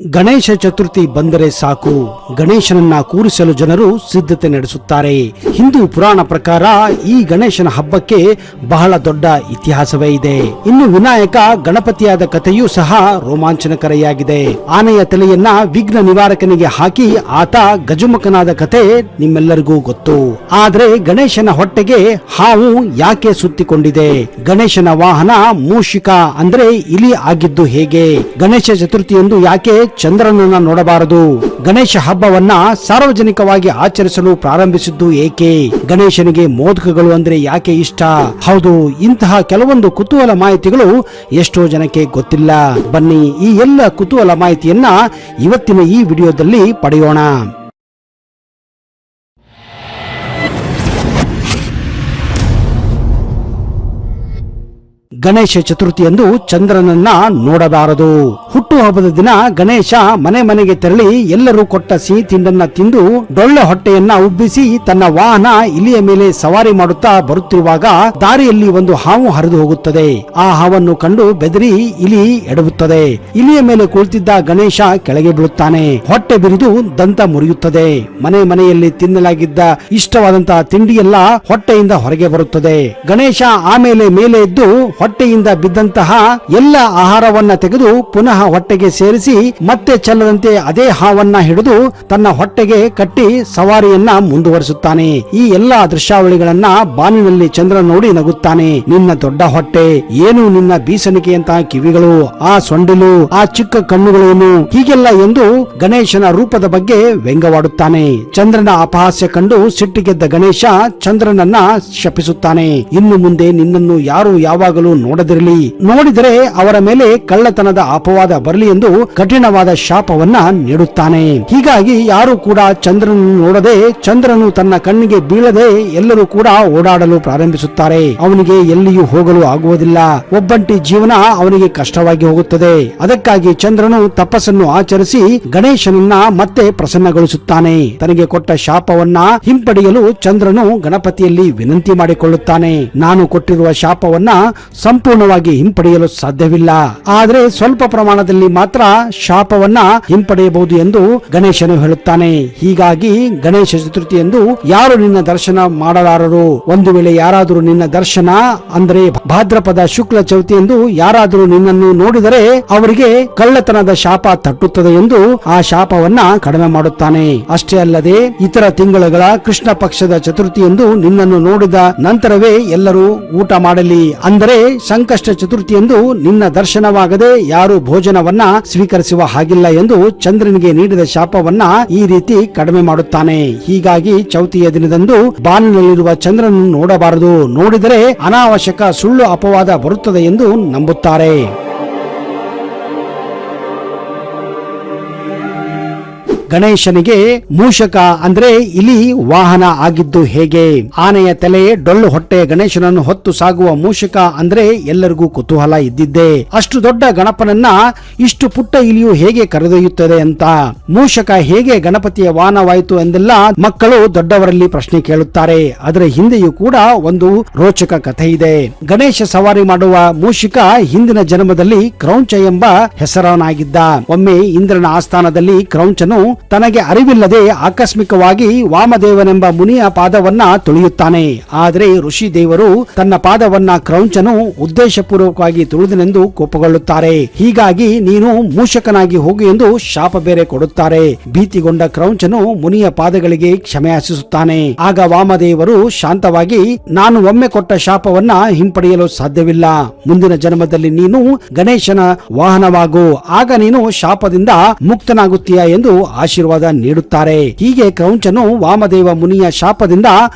ಗಣೇಶ ಚತುರ್ಥಿ ಬಂದರೆ ಸಾಕು, ಗಣೇಶನನ್ನ ಕೂರಿಸಲು ಜನರು ಸಿದ್ಧತೆ ನಡೆಸುತ್ತಾರೆ. ಹಿಂದೂ ಪುರಾಣ ಪ್ರಕಾರ ಈ ಗಣೇಶನ ಹಬ್ಬಕ್ಕೆ ಬಹಳ ದೊಡ್ಡ ಇತಿಹಾಸವೇ ಇದೆ. ಇನ್ನು ವಿನಾಯಕ ಗಣಪತಿಯಾದ ಕಥೆಯೂ ಸಹ ರೋಮಾಂಚನಕಾರಿಯಾಗಿದೆ. ಆನೆಯ ತಲೆಯನ್ನ ವಿಘ್ನ ನಿವಾರಕನಿಗೆ ಹಾಕಿ ಆತ ಗಜಮುಖನಾದ ಕಥೆ ನಿಮ್ಮೆಲ್ಲರಿಗೂ ಗೊತ್ತು. ಆದ್ರೆ ಗಣೇಶನ ಹೊಟ್ಟೆಗೆ ಹಾವು ಯಾಕೆ ಸುತ್ತಿಕೊಂಡಿದೆ? ಗಣೇಶನ ವಾಹನ ಮೂಷಿಕ ಅಂದ್ರೆ ಇಲಿ ಆಗಿದ್ದು ಹೇಗೆ? ಗಣೇಶ ಚತುರ್ಥಿಯಂದು ಯಾಕೆ ಚಂದ್ರನನ್ನ ನೋಡಬಾರದು? ಗಣೇಶ ಹಬ್ಬವನ್ನ ಸಾರ್ವಜನಿಕವಾಗಿ ಆಚರಿಸಲು ಪ್ರಾರಂಭಿಸಿದ್ದು ಏಕೆ? ಗಣೇಶನಿಗೆ ಮೋದಕಗಳು ಅಂದ್ರೆ ಯಾಕೆ ಇಷ್ಟ? ಹೌದು, ಇಂತಹ ಕೆಲವೊಂದು ಕುತೂಹಲ ಮಾಹಿತಿಗಳು ಎಷ್ಟೋ ಜನಕ್ಕೆ ಗೊತ್ತಿಲ್ಲ. ಬನ್ನಿ ಈ ಎಲ್ಲ ಕುತೂಹಲ ಮಾಹಿತಿಯನ್ನ ಇವತ್ತಿನ ಈ ವಿಡಿಯೋದಲ್ಲಿ ಪಡೆಯೋಣ. ಗಣೇಶ ಚತುರ್ಥಿಯಂದು ಚಂದ್ರನನ್ನ ನೋಡಬಾರದು. ಹುಟ್ಟುಹಬ್ಬದ ದಿನ ಗಣೇಶ ಮನೆ ಮನೆಗೆ ತೆರಳಿ ಎಲ್ಲರೂ ಕೊಟ್ಟ ಸಿಹಿ ತಿಂಡನ್ನ ತಿಂದು ಡೊಳ್ಳೆ ಹೊಟ್ಟೆಯನ್ನ ಉಬ್ಬಿಸಿ ತನ್ನ ವಾಹನ ಇಲಿಯ ಮೇಲೆ ಸವಾರಿ ಮಾಡುತ್ತಾ ಬರುತ್ತಿರುವಾಗ ದಾರಿಯಲ್ಲಿ ಒಂದು ಹಾವು ಹರಿದು ಹೋಗುತ್ತದೆ. ಆ ಹಾವನ್ನು ಕಂಡು ಬೆದರಿ ಇಲಿ ಎಡವುತ್ತದೆ. ಇಲಿಯ ಮೇಲೆ ಕುಳಿತಿದ್ದ ಗಣೇಶ ಕೆಳಗೆ ಬೀಳುತ್ತಾನೆ. ಹೊಟ್ಟೆ ಬಿರಿದು ದಂತ ಮುರಿಯುತ್ತದೆ. ಮನೆ ಮನೆಯಲ್ಲಿ ತಿನ್ನಲಾಗಿದ್ದ ಇಷ್ಟವಾದಂತಹ ತಿಂಡಿಯೆಲ್ಲ ಹೊಟ್ಟೆಯಿಂದ ಹೊರಗೆ ಬರುತ್ತದೆ. ಗಣೇಶ ಆಮೇಲೆ ಮೇಲೆ ಎದ್ದು ಹೊಟ್ಟೆಯಿಂದ ಬಿದ್ದಂತಹ ಎಲ್ಲ ಆಹಾರವನ್ನ ತೆಗೆದು ಪುನಃ ಹೊಟ್ಟೆಗೆ ಸೇರಿಸಿ ಮತ್ತೆ ಚೆಲ್ಲದಂತೆ ಅದೇ ಹಾವನ್ನ ಹಿಡಿದು ತನ್ನ ಹೊಟ್ಟೆಗೆ ಕಟ್ಟಿ ಸವಾರಿಯನ್ನ ಮುಂದುವರಿಸುತ್ತಾನೆ. ಈ ಎಲ್ಲಾ ದೃಶ್ಯಾವಳಿಗಳನ್ನ ಬಾನಿನಲ್ಲಿ ಚಂದ್ರ ನೋಡಿ ನಗುತ್ತಾನೆ. ನಿನ್ನ ದೊಡ್ಡ ಹೊಟ್ಟೆ ಏನು, ನಿನ್ನ ಬೀಸಣಿಕೆಯಂತಹ ಕಿವಿಗಳು, ಆ ಸೊಂಡಿಲು, ಆ ಚಿಕ್ಕ ಕಣ್ಣುಗಳೇನು, ಹೀಗೆಲ್ಲ ಎಂದು ಗಣೇಶನ ರೂಪದ ಬಗ್ಗೆ ವ್ಯಂಗ್ಯವಾಡುತ್ತಾನೆ. ಚಂದ್ರನ ಅಪಹಾಸ್ಯ ಕಂಡು ಸಿಟ್ಟಿಗೆದ್ದ ಗಣೇಶ ಚಂದ್ರನನ್ನ ಶಪಿಸುತ್ತಾನೆ. ಇನ್ನು ಮುಂದೆ ನಿನ್ನನ್ನು ಯಾರು ಯಾವಾಗಲೂ ನೋಡದಿರಲಿ, ನೋಡಿದರೆ ಅವರ ಮೇಲೆ ಕಳ್ಳತನದ ಅಪವಾದ ಬರಲಿ ಎಂದು ಕಠಿಣವಾದ ಶಾಪವನ್ನ ನೀಡುತ್ತಾನೆ. ಹೀಗಾಗಿ ಯಾರು ಕೂಡ ಚಂದ್ರನನ್ನು ನೋಡದೆ, ಚಂದ್ರನು ತನ್ನ ಕಣ್ಣಿಗೆ ಬೀಳದೆ ಎಲ್ಲರೂ ಕೂಡ ಓಡಾಡಲು ಪ್ರಾರಂಭಿಸುತ್ತಾರೆ. ಅವನಿಗೆ ಎಲ್ಲಿಯೂ ಹೋಗಲು ಆಗುವುದಿಲ್ಲ. ಒಬ್ಬಂಟಿ ಜೀವನ ಅವನಿಗೆ ಕಷ್ಟವಾಗಿ ಹೋಗುತ್ತದೆ. ಅದಕ್ಕಾಗಿ ಚಂದ್ರನು ತಪಸ್ಸನ್ನು ಆಚರಿಸಿ ಗಣೇಶನನ್ನ ಮತ್ತೆ ಪ್ರಸನ್ನಗೊಳಿಸುತ್ತಾನೆ. ತನಗೆ ಕೊಟ್ಟ ಶಾಪವನ್ನ ಹಿಂಪಡೆಯಲು ಚಂದ್ರನು ಗಣಪತಿಯಲ್ಲಿ ವಿನಂತಿ ಮಾಡಿಕೊಳ್ಳುತ್ತಾನೆ. ನಾನು ಕೊಟ್ಟಿರುವ ಶಾಪವನ್ನ ಸಂಪೂರ್ಣವಾಗಿ ಹಿಂಪಡೆಯಲು ಸಾಧ್ಯವಿಲ್ಲ, ಆದರೆ ಸ್ವಲ್ಪ ಪ್ರಮಾಣದಲ್ಲಿ ಮಾತ್ರ ಶಾಪವನ್ನ ಹಿಂಪಡೆಯಬಹುದು ಎಂದು ಗಣೇಶನು ಹೇಳುತ್ತಾನೆ. ಹೀಗಾಗಿ ಗಣೇಶ ಚತುರ್ಥಿಯಂದು ಯಾರು ನಿನ್ನ ದರ್ಶನ ಮಾಡಲಾರರು. ಒಂದು ವೇಳೆ ಯಾರಾದರೂ ನಿನ್ನ ದರ್ಶನ ಅಂದ್ರೆ ಭಾದ್ರಪದ ಶುಕ್ಲ ಚೌತಿಯಂದು ಯಾರಾದರೂ ನಿನ್ನನ್ನು ನೋಡಿದರೆ ಅವರಿಗೆ ಕಳ್ಳತನದ ಶಾಪ ತಟ್ಟುತ್ತದೆ ಎಂದು ಆ ಶಾಪವನ್ನ ಕಡಿಮೆ ಮಾಡುತ್ತಾನೆ. ಅಷ್ಟೇ ಅಲ್ಲದೆ ಇತರ ತಿಂಗಳುಗಳ ಕೃಷ್ಣ ಪಕ್ಷದ ಚತುರ್ಥಿಯಂದು ನಿನ್ನನ್ನು ನೋಡಿದ ನಂತರವೇ ಎಲ್ಲರೂ ಊಟ ಮಾಡಲಿ, ಅಂದರೆ ಸಂಕಷ್ಟ ಚತುರ್ಥಿಯಂದು ನಿನ್ನ ದರ್ಶನವಾಗದೆ ಯಾರು ಭೋಜನವನ್ನ ಸ್ವೀಕರಿಸುವ ಹಾಗಿಲ್ಲ ಎಂದು ಚಂದ್ರನಿಗೆ ನೀಡಿದ ಶಾಪವನ್ನ ಈ ರೀತಿ ಕಡಿಮೆ ಮಾಡುತ್ತಾನೆ. ಹೀಗಾಗಿ ಚೌತಿಯ ದಿನದಂದು ಬಾನಿನಲ್ಲಿರುವ ಚಂದ್ರನನ್ನು ನೋಡಬಾರದು. ನೋಡಿದರೆ ಅನಾವಶ್ಯಕ ಸುಳ್ಳು ಅಪವಾದ ಬರುತ್ತದೆ ಎಂದು ನಂಬುತ್ತಾರೆ. ಗಣೇಶನಿಗೆ ಮೂಷಕ ಅಂದ್ರೆ ಇಲಿ ವಾಹನ ಆಗಿದ್ದು ಹೇಗೆ? ಆನೆಯ ತಲೆ, ಡೊಳ್ಳು ಹೊಟ್ಟೆ ಗಣೇಶನನ್ನು ಹೊತ್ತು ಸಾಗುವ ಮೂಷಕ ಅಂದ್ರೆ ಎಲ್ಲರಿಗೂ ಕುತೂಹಲ ಇದ್ದಿದ್ದೆ. ಅಷ್ಟು ದೊಡ್ಡ ಗಣಪನನ್ನ ಇಷ್ಟು ಪುಟ್ಟ ಇಲಿಯು ಹೇಗೆ ಕರೆದೊಯ್ಯುತ್ತದೆ ಅಂತ, ಮೂಷಕ ಹೇಗೆ ಗಣಪತಿಯ ವಾಹನವಾಯಿತು ಎಂದೆಲ್ಲ ಮಕ್ಕಳು ದೊಡ್ಡವರಲ್ಲಿ ಪ್ರಶ್ನೆ ಕೇಳುತ್ತಾರೆ. ಅದರ ಹಿಂದೆಯೂ ಕೂಡ ಒಂದು ರೋಚಕ ಕಥೆ ಇದೆ. ಗಣೇಶ ಸವಾರಿ ಮಾಡುವ ಮೂಷಿಕ ಹಿಂದಿನ ಜನ್ಮದಲ್ಲಿ ಕ್ರೌಂಚ ಎಂಬ ಹೆಸರನಾಗಿದ್ದ. ಒಮ್ಮೆ ಇಂದ್ರನ ಆಸ್ಥಾನದಲ್ಲಿ ಕ್ರೌಂಚನು ತನಗೆ ಅರಿವಿಲ್ಲದೆ ಆಕಸ್ಮಿಕವಾಗಿ ವಾಮದೇವನೆಂಬ ಮುನಿಯ ಪಾದವನ್ನ ತುಳಿಯುತ್ತಾನೆ. ಆದರೆ ಋಷಿ ದೇವರು ತನ್ನ ಪಾದವನ್ನ ಕ್ರೌಂಚನು ಉದ್ದೇಶಪೂರ್ವಕವಾಗಿ ತುಳಿದನೆಂದು ಕೋಪಗೊಳ್ಳುತ್ತಾರೆ. ಹೀಗಾಗಿ ನೀನು ಮೂಷಕನಾಗಿ ಹೋಗು ಎಂದು ಶಾಪ ಬೇರೆ ಕೊಡುತ್ತಾರೆ. ಭೀತಿಗೊಂಡ ಕ್ರೌಂಚನು ಮುನಿಯ ಪಾದಗಳಿಗೆ ಕ್ಷಮೆಯಾಚಿಸುತ್ತಾನೆ. ಆಗ ವಾಮದೇವರು ಶಾಂತವಾಗಿ, ನಾನು ಒಮ್ಮೆ ಕೊಟ್ಟ ಶಾಪವನ್ನ ಹಿಂಪಡೆಯಲು ಸಾಧ್ಯವಿಲ್ಲ. ಮುಂದಿನ ಜನ್ಮದಲ್ಲಿ ನೀನು ಗಣೇಶನ ವಾಹನವಾಗು, ಆಗ ನೀನು ಶಾಪದಿಂದ ಮುಕ್ತನಾಗುತ್ತೀಯ ಎಂದು ಆಶೀರ್ವಾದ ನೀಡುತ್ತಾರೆ. ಹೀಗೆ ಕ್ರೌಂಚನು ವಾಮದೇವ ಮುನಿಯ ಶಾಪದಿಂದ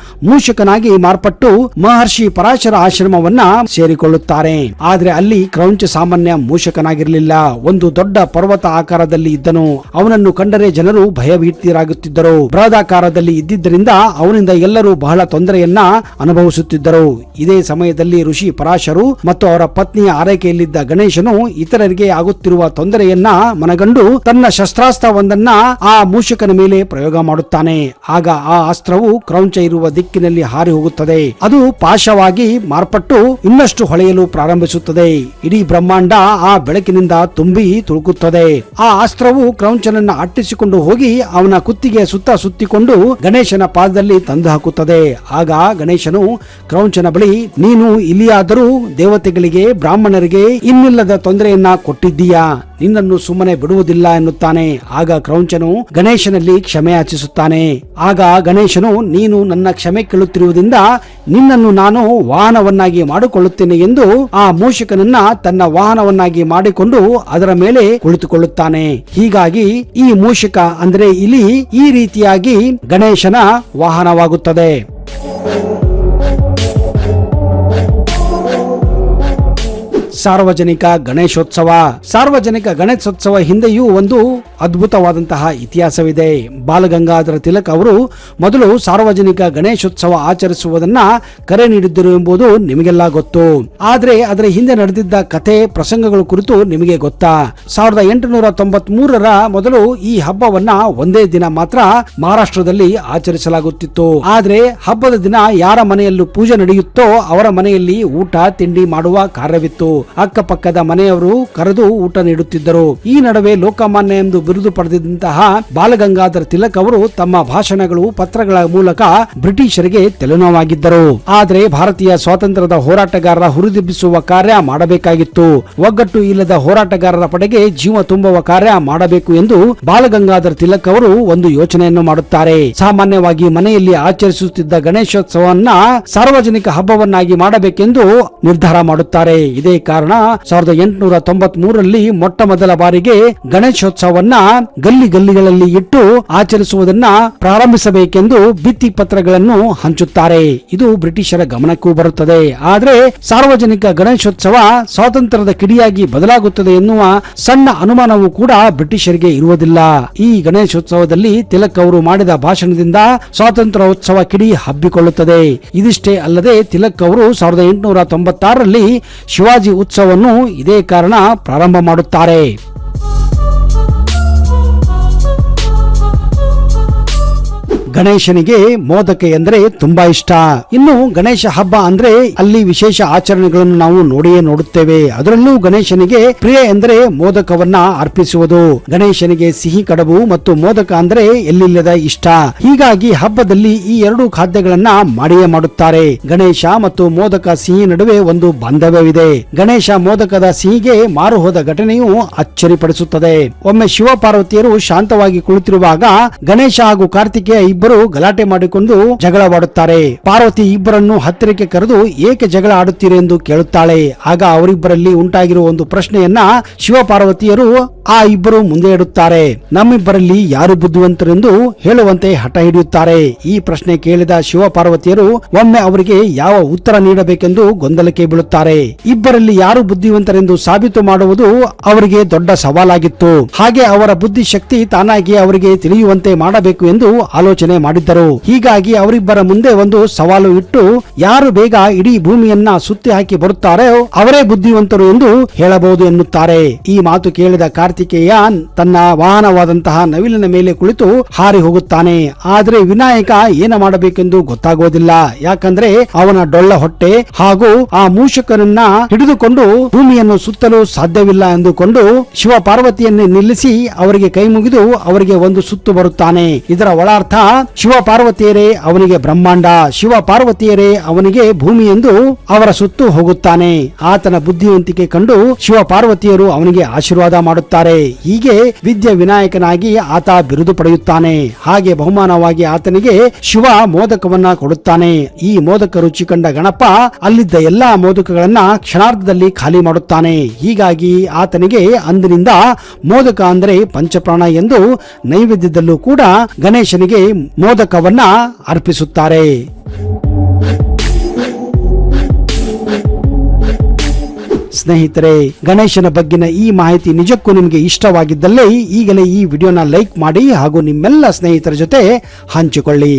ಮೂಷಕನಾಗಿ ಮಾರ್ಪಟ್ಟು ಮಹರ್ಷಿ ಪರಾಶರ ಆಶ್ರಮವನ್ನ ಸೇರಿಕೊಳ್ಳುತ್ತಾರೆ. ಆದ್ರೆ ಅಲ್ಲಿ ಕ್ರೌಂಚ ಸಾಮಾನ್ಯ ಮೂಷಕನಾಗಿರಲಿಲ್ಲ. ಒಂದು ದೊಡ್ಡ ಪರ್ವತ ಆಕಾರದಲ್ಲಿ ಇದ್ದನು. ಅವನನ್ನು ಕಂಡರೆ ಜನರು ಭಯಭೀತರಾಗುತ್ತಿದ್ದರು. ಬೃಹದಾಕಾರದಲ್ಲಿ ಇದ್ದಿದ್ದರಿಂದ ಅವನಿಂದ ಎಲ್ಲರೂ ಬಹಳ ತೊಂದರೆಯನ್ನ ಅನುಭವಿಸುತ್ತಿದ್ದರು. ಇದೇ ಸಮಯದಲ್ಲಿ ಋಷಿ ಪರಾಶರು ಮತ್ತು ಅವರ ಪತ್ನಿಯ ಆರೈಕೆಯಲ್ಲಿದ್ದ ಗಣೇಶನು ಇತರರಿಗೆ ಆಗುತ್ತಿರುವ ತೊಂದರೆಯನ್ನ ಮನಗಂಡು ತನ್ನ ಶಸ್ತ್ರಾಸ್ತ್ರವೊಂದನ್ನ ಆ ಮೂಷಕನ ಮೇಲೆ ಪ್ರಯೋಗ ಮಾಡುತ್ತಾನೆ. ಆಗ ಆ ಅಸ್ತ್ರವು ಕ್ರೌಂಚ ಇರುವ ದಿಕ್ಕಿನಲ್ಲಿ ಹಾರಿ ಹೋಗುತ್ತದೆ. ಅದು ಪಾಶವಾಗಿ ಮಾರ್ಪಟ್ಟು ಇನ್ನಷ್ಟು ಹೊಳೆಯಲು ಪ್ರಾರಂಭಿಸುತ್ತದೆ. ಇಡೀ ಬ್ರಹ್ಮಾಂಡ ಆ ಬೆಳಕಿನಿಂದ ತುಂಬಿ ತುಳುಕುತ್ತದೆ. ಆ ಅಸ್ತ್ರವು ಕ್ರೌಂಚನನ್ನ ಅಟ್ಟಿಸಿಕೊಂಡು ಹೋಗಿ ಅವನ ಕುತ್ತಿಗೆ ಸುತ್ತ ಸುತ್ತಿಕೊಂಡು ಗಣೇಶನ ಪಾದದಲ್ಲಿ ತಂದು ಹಾಕುತ್ತದೆ. ಆಗ ಗಣೇಶನು ಕ್ರೌಂಚನ ಬಳಿ, ನೀನು ಇಲ್ಲಿಯಾದರೂ ದೇವತೆಗಳಿಗೆ ಬ್ರಾಹ್ಮಣರಿಗೆ ಇನ್ನಿಲ್ಲದ ತೊಂದರೆಯನ್ನ ಕೊಟ್ಟಿದ್ದೀಯಾ, ನಿನ್ನನ್ನು ಸುಮ್ಮನೆ ಬಿಡುವುದಿಲ್ಲ ಎನ್ನುತ್ತಾನೆ. ಆಗ ಕ್ರೌಂಚನು ಗಣೇಶನಲ್ಲಿ ಕ್ಷಮೆ ಯಾಚಿಸುತ್ತಾನೆ. ಆಗ ಗಣೇಶನು, ನೀನು ನನ್ನ ಕ್ಷಮೆ ಕೇಳುತ್ತಿರುವುದರಿಂದ ನಿನ್ನನ್ನು ನಾನು ವಾಹನವನ್ನಾಗಿ ಮಾಡಿಕೊಳ್ಳುತ್ತೇನೆ ಎಂದು ಆ ಮೂಷಕನನ್ನ ತನ್ನ ವಾಹನವನ್ನಾಗಿ ಮಾಡಿಕೊಂಡು ಅದರ ಮೇಲೆ ಕುಳಿತುಕೊಳ್ಳುತ್ತಾನೆ. ಹೀಗಾಗಿ ಈ ಮೂಷಕ ಅಂದ್ರೆ ಇಲಿ ಈ ರೀತಿಯಾಗಿ ಗಣೇಶನ ವಾಹನವಾಗುತ್ತದೆ. ಸಾರ್ವಜನಿಕ ಗಣೇಶೋತ್ಸವ. ಸಾರ್ವಜನಿಕ ಗಣೇಶೋತ್ಸವ ಹಿಂದೆಯೂ ಒಂದು ಅದ್ಭುತವಾದಂತಹ ಇತಿಹಾಸವಿದೆ. ಬಾಲಗಂಗಾಧರ ತಿಲಕ್ ಅವರು ಮೊದಲು ಸಾರ್ವಜನಿಕ ಗಣೇಶೋತ್ಸವ ಆಚರಿಸುವುದನ್ನ ಕರೆ ನೀಡಿದ್ದರು ಎಂಬುದು ನಿಮಗೆಲ್ಲ ಗೊತ್ತು. ಆದ್ರೆ ಅದರ ಹಿಂದೆ ನಡೆದಿದ್ದ ಕಥೆ ಪ್ರಸಂಗಗಳ ಕುರಿತು ನಿಮಗೆ ಗೊತ್ತಾ? 1893ರ ಮೊದಲು ಈ ಹಬ್ಬವನ್ನ ಒಂದೇ ದಿನ ಮಾತ್ರ ಮಹಾರಾಷ್ಟ್ರದಲ್ಲಿ ಆಚರಿಸಲಾಗುತ್ತಿತ್ತು. ಆದ್ರೆ ಹಬ್ಬದ ದಿನ ಯಾರ ಮನೆಯಲ್ಲೂ ಪೂಜೆ ನಡೆಯುತ್ತೋ ಅವರ ಮನೆಯಲ್ಲಿ ಊಟ ತಿಂಡಿ ಮಾಡುವ ಕಾರ್ಯವಿತ್ತು. ಅಕ್ಕಪಕ್ಕದ ಮನೆಯವರು ಕರೆದು ಊಟ ನೀಡುತ್ತಿದ್ದರು. ಈ ನಡುವೆ ಲೋಕಮಾನ್ಯ ಎಂದು ಬಿರುದು ಪಡೆದಿದ್ದಂತಹ ಬಾಲಗಂಗಾಧರ ತಿಲಕ್ ಅವರು ತಮ್ಮ ಭಾಷಣಗಳು ಪತ್ರಗಳ ಮೂಲಕ ಬ್ರಿಟಿಷರಿಗೆ ತಲೆನೋವಾಗಿದ್ದರು. ಆದರೆ ಭಾರತೀಯ ಸ್ವಾತಂತ್ರ್ಯದ ಹೋರಾಟಗಾರರ ಹುರಿದುಂಬಿಸುವ ಕಾರ್ಯ ಮಾಡಬೇಕಾಗಿತ್ತು. ಒಗ್ಗಟ್ಟು ಇಲ್ಲದ ಹೋರಾಟಗಾರರ ಪಡೆಗೆ ಜೀವ ತುಂಬುವ ಕಾರ್ಯ ಮಾಡಬೇಕು ಎಂದು ಬಾಲಗಂಗಾಧರ ತಿಲಕ್ ಅವರು ಒಂದು ಯೋಚನೆಯನ್ನು ಮಾಡುತ್ತಾರೆ. ಸಾಮಾನ್ಯವಾಗಿ ಮನೆಯಲ್ಲಿ ಆಚರಿಸುತ್ತಿದ್ದ ಗಣೇಶೋತ್ಸವವನ್ನ ಸಾರ್ವಜನಿಕ ಹಬ್ಬವನ್ನಾಗಿ ಮಾಡಬೇಕೆಂದು ನಿರ್ಧಾರ ಮಾಡುತ್ತಾರೆ. ಇದೇ ಕಾರಣ 1893ರಲ್ಲಿ ಮೊಟ್ಟ ಮೊದಲ ಬಾರಿಗೆ ಗಣೇಶೋತ್ಸವವನ್ನ ಗಲ್ಲಿ ಗಲ್ಲಿಗಳಲ್ಲಿ ಇಟ್ಟು ಆಚರಿಸುವುದನ್ನ ಪ್ರಾರಂಭಿಸಬೇಕೆಂದು ಭಿತ್ತಿ ಪತ್ರಗಳನ್ನು ಹಂಚುತ್ತಾರೆ. ಇದು ಬ್ರಿಟಿಷರ ಗಮನಕ್ಕೂ ಬರುತ್ತದೆ. ಆದರೆ ಸಾರ್ವಜನಿಕ ಗಣೇಶೋತ್ಸವ ಸ್ವಾತಂತ್ರ್ಯದ ಕಿಡಿಯಾಗಿ ಬದಲಾಗುತ್ತದೆ ಎನ್ನುವ ಸಣ್ಣ ಅನುಮಾನವೂ ಕೂಡ ಬ್ರಿಟಿಷರಿಗೆ ಇರುವುದಿಲ್ಲ. ಈ ಗಣೇಶೋತ್ಸವದಲ್ಲಿ ತಿಲಕ್ ಅವರು ಮಾಡಿದ ಭಾಷಣದಿಂದ ಸ್ವಾತಂತ್ರ್ಯೋತ್ಸವ ಕಿಡಿ ಹಬ್ಬಿಕೊಳ್ಳುತ್ತದೆ. ಇದಿಷ್ಟೇ ಅಲ್ಲದೆ ತಿಲಕ್ ಅವರು 1896ರಲ್ಲಿ ಶಿವಾಜಿ ಉತ್ಸವವನ್ನು ಇದೇ ಕಾರಣ ಪ್ರಾರಂಭ ಮಾಡುತ್ತಾರೆ. ಗಣೇಶನಿಗೆ ಮೋದಕ ಎಂದ್ರೆ ತುಂಬಾ ಇಷ್ಟ. ಇನ್ನು ಗಣೇಶ ಹಬ್ಬ ಅಂದ್ರೆ ಅಲ್ಲಿ ವಿಶೇಷ ಆಚರಣೆಗಳನ್ನು ನಾವು ನೋಡಿಯೇ ನೋಡುತ್ತೇವೆ. ಅದರಲ್ಲೂ ಗಣೇಶನಿಗೆ ಪ್ರಿಯ ಎಂದರೆ ಮೋದಕವನ್ನ ಅರ್ಪಿಸುವುದು. ಗಣೇಶನಿಗೆ ಸಿಹಿ ಕಡಬು ಮತ್ತು ಮೋದಕ ಅಂದ್ರೆ ಎಲ್ಲಿಲ್ಲದ ಇಷ್ಟ. ಹೀಗಾಗಿ ಹಬ್ಬದಲ್ಲಿ ಈ ಎರಡು ಖಾದ್ಯಗಳನ್ನ ಮಾಡಿಯೇ ಮಾಡುತ್ತಾರೆ. ಗಣೇಶ ಮತ್ತು ಮೋದಕ ಸಿಹಿ ನಡುವೆ ಒಂದು ಬಾಂಧವ್ಯವಿದೆ. ಗಣೇಶ ಮೋದಕದ ಸಿಹಿಗೆ ಮಾರು ಹೋದ ಘಟನೆಯು ಅಚ್ಚರಿಪಡಿಸುತ್ತದೆ. ಒಮ್ಮೆ ಶಿವಪಾರ್ವತಿಯರು ಶಾಂತವಾಗಿ ಕುಳಿತಿರುವಾಗ ಗಣೇಶ ಹಾಗೂ ಕಾರ್ತಿಕೇಯ ಇಬ್ಬರು ಗಲಾಟೆ ಮಾಡಿಕೊಂಡು ಜಗಳವಾಡುತ್ತಾರೆ. ಪಾರ್ವತಿ ಇಬ್ಬರನ್ನು ಹತ್ತಿರಕ್ಕೆ ಕರೆದು ಏಕೆ ಜಗಳ ಆಡುತ್ತೀರಿ ಎಂದು ಕೇಳುತ್ತಾಳೆ. ಆಗ ಅವರಿಬ್ಬರಲ್ಲಿ ಉಂಟಾಗಿರುವ ಒಂದು ಪ್ರಶ್ನೆಯನ್ನ ಶಿವಪಾರ್ವತಿಯರು ಆ ಇಬ್ಬರು ಮುಂದೆ ಇಡುತ್ತಾರೆ. ನಮ್ಮಿಬ್ಬರಲ್ಲಿ ಯಾರು ಬುದ್ಧಿವಂತರೆಂದು ಹೇಳುವಂತೆ ಹಠ ಹಿಡಿಯುತ್ತಾರೆ. ಈ ಪ್ರಶ್ನೆ ಕೇಳಿದ ಶಿವಪಾರ್ವತಿಯರು ಒಮ್ಮೆ ಅವರಿಗೆ ಯಾವ ಉತ್ತರ ನೀಡಬೇಕೆಂದು ಗೊಂದಲಕ್ಕೆ ಬೀಳುತ್ತಾರೆ. ಇಬ್ಬರಲ್ಲಿ ಯಾರು ಬುದ್ಧಿವಂತರೆಂದು ಸಾಬೀತು ಮಾಡುವುದು ಅವರಿಗೆ ದೊಡ್ಡ ಸವಾಲಾಗಿತ್ತು. ಹಾಗೆ ಅವರ ಬುದ್ಧಿಶಕ್ತಿ ತಾನಾಗಿ ಅವರಿಗೆ ತಿಳಿಯುವಂತೆ ಮಾಡಬೇಕು ಎಂದು ಆಲೋಚನೆ ಮಾಡಿದ್ದರು. ಹೀಗಾಗಿ ಅವರಿಬ್ಬರ ಮುಂದೆ ಒಂದು ಸವಾಲು ಇಟ್ಟು ಯಾರು ಬೇಗ ಇಡೀ ಭೂಮಿಯನ್ನ ಸುತ್ತಿ ಹಾಕಿ ಬರುತ್ತಾರೋ ಅವರೇ ಬುದ್ಧಿವಂತರು ಎಂದು ಹೇಳಬಹುದು ಎನ್ನುತ್ತಾರೆ. ಈ ಮಾತು ಕೇಳಿದ ಕಾರ್ತಿಕೇಯ ತನ್ನ ವಾಹನವಾದಂತಹ ನವಿಲಿನ ಮೇಲೆ ಕುಳಿತು ಹಾರಿ ಹೋಗುತ್ತಾನೆ. ಆದರೆ ವಿನಾಯಕ ಏನ ಮಾಡಬೇಕೆಂದು ಗೊತ್ತಾಗೋದಿಲ್ಲ. ಯಾಕಂದ್ರೆ ಅವನ ಡೊಳ್ಳ ಹೊಟ್ಟೆ ಹಾಗೂ ಆ ಮೂಷಕನನ್ನ ಹಿಡಿದುಕೊಂಡು ಭೂಮಿಯನ್ನು ಸುತ್ತಲು ಸಾಧ್ಯವಿಲ್ಲ ಎಂದುಕೊಂಡು ಶಿವ ಪಾರ್ವತಿಯನ್ನೇ ನಿಲ್ಲಿಸಿ ಅವರಿಗೆ ಕೈ ಮುಗಿದು ಅವರಿಗೆ ಒಂದು ಸುತ್ತು ಬರುತ್ತಾನೆ. ಇದರ ಒಳಾರ್ಥ ಶಿವ ಪಾರ್ವತಿಯರೇ ಅವನಿಗೆ ಬ್ರಹ್ಮಾಂಡ, ಶಿವ ಪಾರ್ವತಿಯರೇ ಅವನಿಗೆ ಭೂಮಿ ಎಂದು ಅವರ ಸುತ್ತು ಹೋಗುತ್ತಾನೆ. ಆತನ ಬುದ್ಧಿವಂತಿಕೆ ಕಂಡು ಶಿವ ಪಾರ್ವತಿಯರು ಅವನಿಗೆ ಆಶೀರ್ವಾದ ಮಾಡುತ್ತಾರೆ. ಹೀಗೆ ವಿದ್ಯಾ ವಿನಾಯಕನಾಗಿ ಆತ ಬಿರುದು ಪಡೆಯುತ್ತಾನೆ. ಹಾಗೆ ಬಹುಮಾನವಾಗಿ ಆತನಿಗೆ ಶಿವ ಮೋದಕವನ್ನ ಕೊಡುತ್ತಾನೆ. ಈ ಮೋದಕ ರುಚಿ ಕಂಡ ಗಣಪ ಅಲ್ಲಿದ್ದ ಎಲ್ಲಾ ಮೋದಕಗಳನ್ನ ಕ್ಷಣಾರ್ಧದಲ್ಲಿ ಖಾಲಿ ಮಾಡುತ್ತಾನೆ. ಹೀಗಾಗಿ ಆತನಿಗೆ ಅಂದಿನಿಂದ ಮೋದಕ ಅಂದರೆ ಪಂಚಪ್ರಾಣ ಎಂದು ನೈವೇದ್ಯದಲ್ಲೂ ಕೂಡ ಗಣೇಶನಿಗೆ ಮೋದಕವನ್ನ ಅರ್ಪಿಸುತ್ತಾರೆ. ಸ್ನೇಹಿತರೆ, ಗಣೇಶನ ಬಗ್ಗಿನ ಈ ಮಾಹಿತಿ ನಿಜಕ್ಕೂ ನಿಮಗೆ ಇಷ್ಟವಾಗಿದ್ದಲ್ಲಿ ಈಗಲೇ ಈ ವಿಡಿಯೋನ ಲೈಕ್ ಮಾಡಿ ಹಾಗೂ ನಿಮ್ಮೆಲ್ಲ ಸ್ನೇಹಿತರ ಜೊತೆ ಹಂಚಿಕೊಳ್ಳಿ.